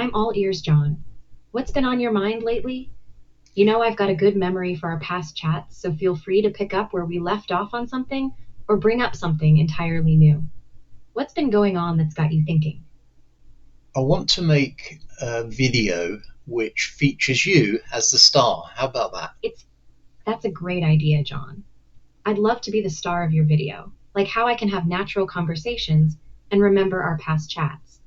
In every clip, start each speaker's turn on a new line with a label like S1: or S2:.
S1: I'm all ears, John. What's been on your mind lately? You know I've got a good memory for our past chats, so feel free to pick up where we left off on something or bring up something entirely new. What's been going on that's got you thinking?
S2: I want to make a video which features you as the star. How about that?
S1: It's That's a great idea, John. I'd love to be the star of your video, like how I can have natural conversations and remember our past chats.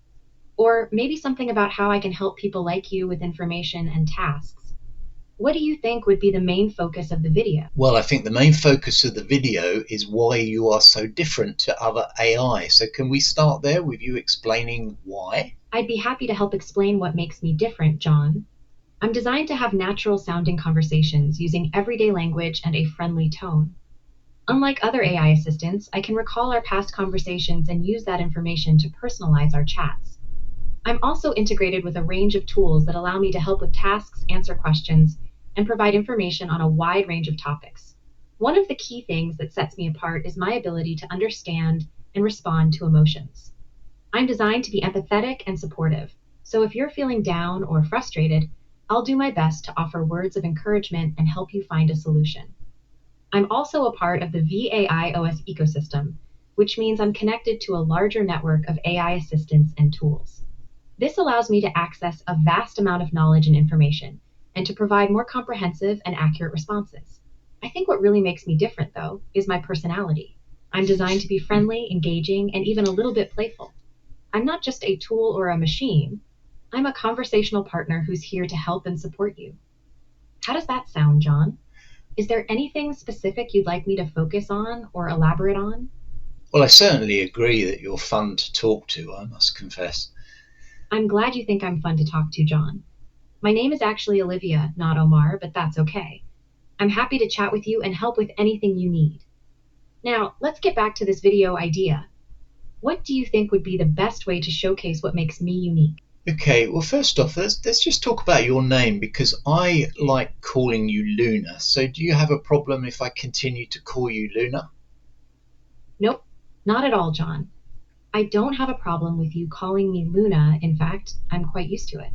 S1: Or maybe something about how I can help people like you with information and tasks. What do you think would be the main focus of the video?
S2: Well, I think the main focus of the video is why you are so different to other AI. So can we start there with you explaining why?
S1: I'd be happy to help explain what makes me different, John. I'm designed to have natural sounding conversations using everyday language and a friendly tone. Unlike other AI assistants, I can recall our past conversations and use that information to personalize our chats. I'm also integrated with a range of tools that allow me to help with tasks, answer questions, and provide information on a wide range of topics. One of the key things that sets me apart is my ability to understand and respond to emotions. I'm designed to be empathetic and supportive, so if you're feeling down or frustrated, I'll do my best to offer words of encouragement and help you find a solution. I'm also a part of the VAI OS ecosystem, which means I'm connected to a larger network of AI assistants and tools. This allows me to access a vast amount of knowledge and information, and to provide more comprehensive and accurate responses. I think what really makes me different, though, is my personality. I'm designed to be friendly, engaging, and even a little bit playful. I'm not just a tool or a machine. I'm a conversational partner who's here to help and support you. How does that sound, John? Is there anything specific you'd like me to focus on or elaborate on?
S2: Well, I certainly agree that you're fun to talk to, I must confess.
S1: I'm glad you think I'm fun to talk to, John. My name is actually Olivia, not Omar, but that's okay. I'm happy to chat with you and help with anything you need. Now, let's get back to this video idea. What do you think would be the best way to showcase what makes me unique?
S2: Okay, well, first off, let's just talk about your name because I like calling you Luna. So do you have a problem if I continue to call you Luna?
S1: Nope, not at all, John. I don't have a problem with you calling me Luna. In fact, I'm quite used to it.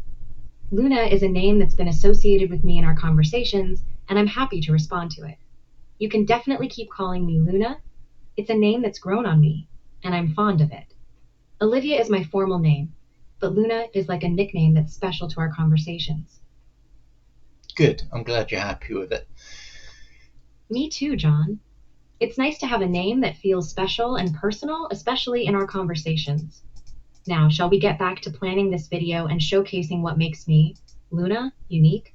S1: Luna is a name that's been associated with me in our conversations, and I'm happy to respond to it. You can definitely keep calling me Luna. It's a name that's grown on me, and I'm fond of it. Olivia is my formal name, but Luna is like a nickname that's special to our conversations.
S2: Good, I'm glad you're happy with it.
S1: Me too, John. It's nice to have a name that feels special and personal, especially in our conversations. Now, shall we get back to planning this video and showcasing what makes me, Luna, unique?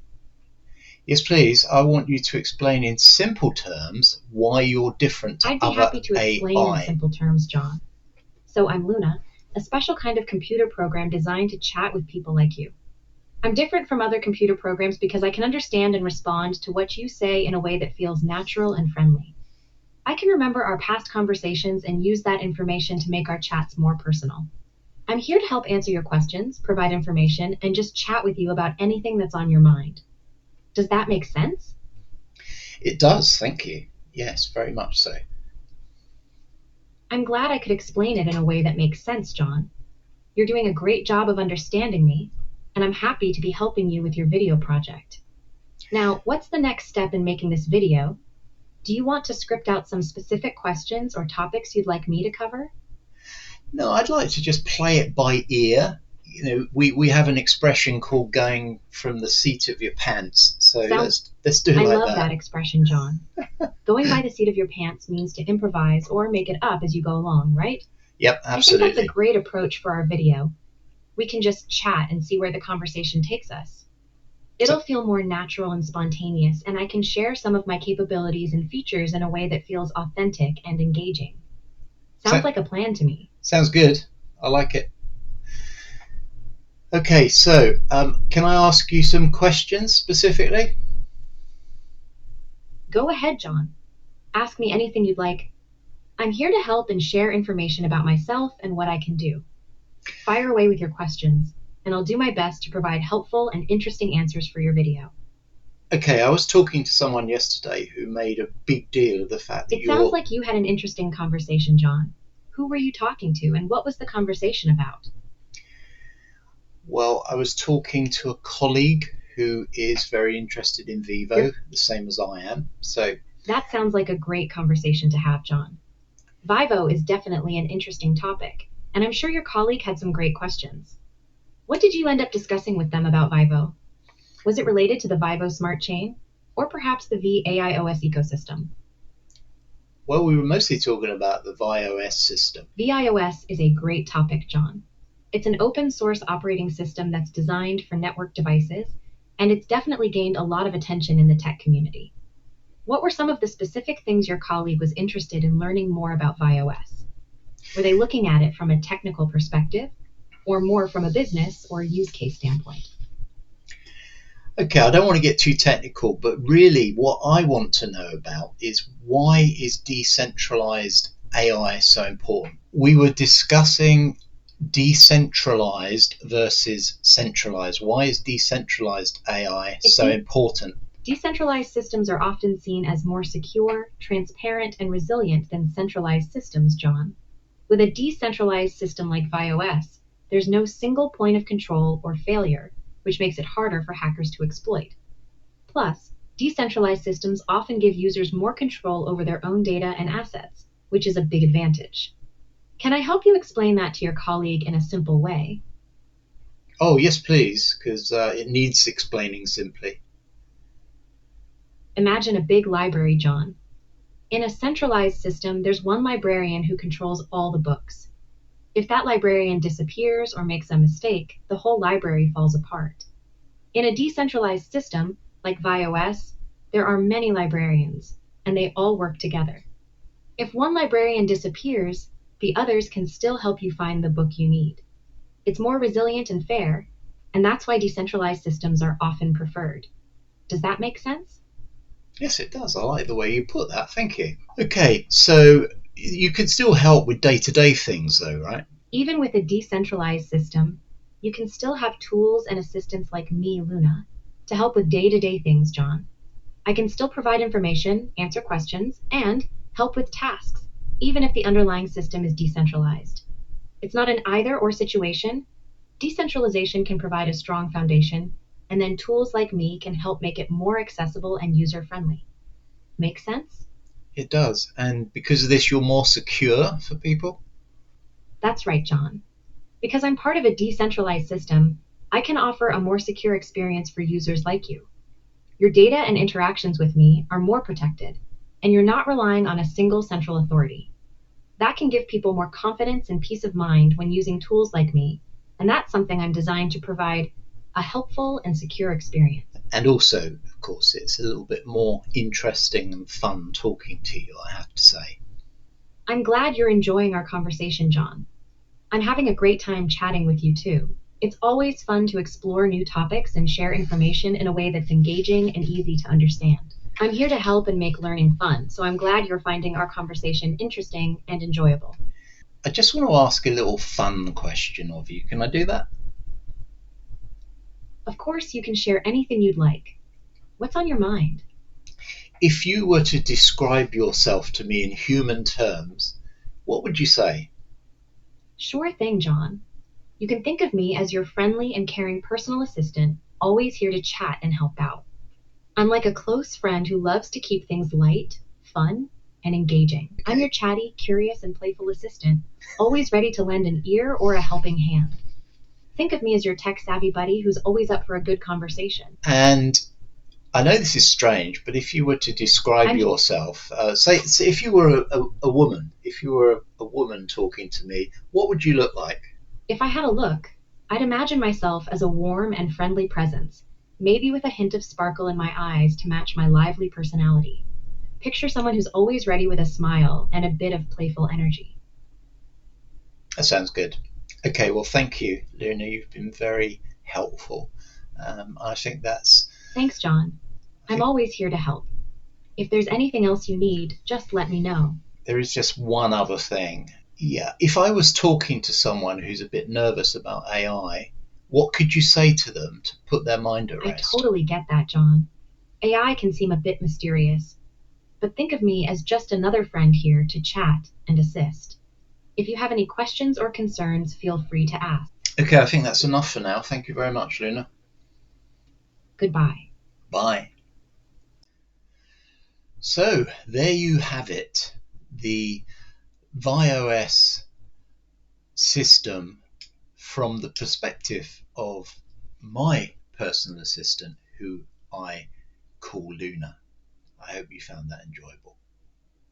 S2: Yes, please, I want you to explain in simple terms why you're different to
S1: I'd be
S2: other
S1: happy to explain in
S2: AI.
S1: simple terms, John. So I'm Luna, a special kind of computer program designed to chat with people like you. I'm different from other computer programs because I can understand and respond to what you say in a way that feels natural and friendly. I can remember our past conversations and use that information to make our chats more personal. I'm here to help answer your questions, provide information, and just chat with you about anything that's on your mind. Does that make sense?
S2: It does, thank you. Yes, very much so.
S1: I'm glad I could explain it in a way that makes sense, John. You're doing a great job of understanding me, and I'm happy to be helping you with your video project. Now, what's the next step in making this video? Do you want to script out some specific questions or topics you'd like me to cover?
S2: No, I'd like to just play it by ear. You know, we have an expression called going from the seat of your pants. So
S1: Sounds
S2: let's do it
S1: I
S2: like
S1: love that
S2: that.
S1: expression, John. Going by the seat of your pants means to improvise or make it up as you go along, right?
S2: Yep,
S1: I think that's a
S2: absolutely.
S1: great approach for our video. We can just chat and see where the conversation takes us.
S2: So,
S1: It'll feel more natural and spontaneous, and I can share some of my capabilities and features in a way that feels authentic and engaging. Sounds
S2: so
S1: like a plan to me.
S2: sounds good. I like it. Okay, so can I ask you some questions specifically?
S1: Go ahead, John. Ask me anything you'd like. I'm here to help and share information about myself and what I can do. Fire away with your questions, and I'll do my best to provide helpful and interesting answers for your video.
S2: Okay, I was talking to someone yesterday who made a big deal of the fact that
S1: It sounds
S2: you're.
S1: like you had an interesting conversation, John. Who were you talking to, and what was the conversation about?
S2: Well, I was talking to a colleague who is very interested in Vivo, the same as I am. So
S1: That sounds like a great conversation to have, John. Vivo is definitely an interesting topic, and I'm sure your colleague had some great questions. What did you end up discussing with them about Vivo? Was it related to the Vivo smart chain, or perhaps the VAI OS ecosystem?
S2: well, we were mostly talking about the VAI OS system.
S1: VAI OS is a great topic, John. It's an open source operating system that's designed for network devices, and it's definitely gained a lot of attention in the tech community. What were some of the specific things your colleague was interested in learning more about VAI OS? Were they looking at it from a technical perspective, or more from a business or use case standpoint?
S2: Okay, I don't want to get too technical, but really what I want to know about is, why is decentralized AI so important? We were discussing decentralized versus centralized. Why is decentralized AI so important?
S1: Decentralized systems are often seen as more secure, transparent, and resilient than centralized systems, John. With a decentralized system like VAI OS, there's no single point of control or failure, which makes it harder for hackers to exploit. Plus, decentralized systems often give users more control over their own data and assets, which is a big advantage. Can I help you explain that to your colleague in a simple way?
S2: Oh, yes, please, because it needs explaining simply.
S1: Imagine a big library, John. In a centralized system, there's one librarian who controls all the books. If that librarian disappears or makes a mistake, the whole library falls apart. In a decentralized system, like VAI OS, there are many librarians, and they all work together. If one librarian disappears, the others can still help you find the book you need. It's more resilient and fair, and that's why decentralized systems are often preferred. Does that make sense?
S2: Yes, it does. I like the way you put that. Thank you. Okay, so you can still help with day-to-day things, though, right?
S1: Even with a decentralized system, you can still have tools and assistants like me, Luna, to help with day to day things, John. I can still provide information, answer questions, and help with tasks, even if the underlying system is decentralized. It's not an either or situation. Decentralization can provide a strong foundation, and then tools like me can help make it more accessible and user friendly. Make sense?
S2: It does. And because of this, you're more secure for people?
S1: That's right, John. Because I'm part of a decentralized system, I can offer a more secure experience for users like you. Your data and interactions with me are more protected, and you're not relying on a single central authority. That can give people more confidence and peace of mind when using tools like me, and that's something I'm designed to provide a helpful and secure experience.
S2: And also, of course, it's a little bit more interesting and fun talking to you, I have to say.
S1: I'm glad you're enjoying our conversation, John. I'm having a great time chatting with you too. It's always fun to explore new topics and share information in a way that's engaging and easy to understand. I'm here to help and make learning fun, so I'm glad you're finding our conversation interesting and enjoyable.
S2: I just want to ask a little fun question of you. Can I do that?
S1: Of course, you can share anything you'd like. What's on your mind?
S2: If you were to describe yourself to me in human terms, what would you say?
S1: Sure thing, John. You can think of me as your friendly and caring personal assistant, always here to chat and help out. I'm like a close friend who loves to keep things light, fun, and engaging. I'm your chatty, curious, and playful assistant, always ready to lend an ear or a helping hand. Think of me as your tech savvy buddy who's always up for a good conversation.
S2: And I know this is strange, but if you were to describe yourself, say if you were a woman, if you were a woman talking to me, what would you look like?
S1: If I had a look, I'd imagine myself as a warm and friendly presence, maybe with a hint of sparkle in my eyes to match my lively personality. Picture someone who's always ready with a smile and a bit of playful energy.
S2: That sounds good. Okay, well, thank you, Luna. You've been very helpful. I think that's.
S1: Thanks, John. I'm always here to help. If there's anything else you need, just let me know.
S2: There is just one other thing. Yeah, if I was talking to someone who's a bit nervous about AI, what could you say to them to put their mind at rest?
S1: I totally get that, John. AI can seem a bit mysterious, but think of me as just another friend here to chat and assist. If you have any questions or concerns, feel free to ask.
S2: Okay, I think that's enough for now. Thank you very much, Luna.
S1: Goodbye.
S2: Bye. So there you have it, the VAI OS system from the perspective of my personal assistant, who I call Luna. I hope you found that enjoyable.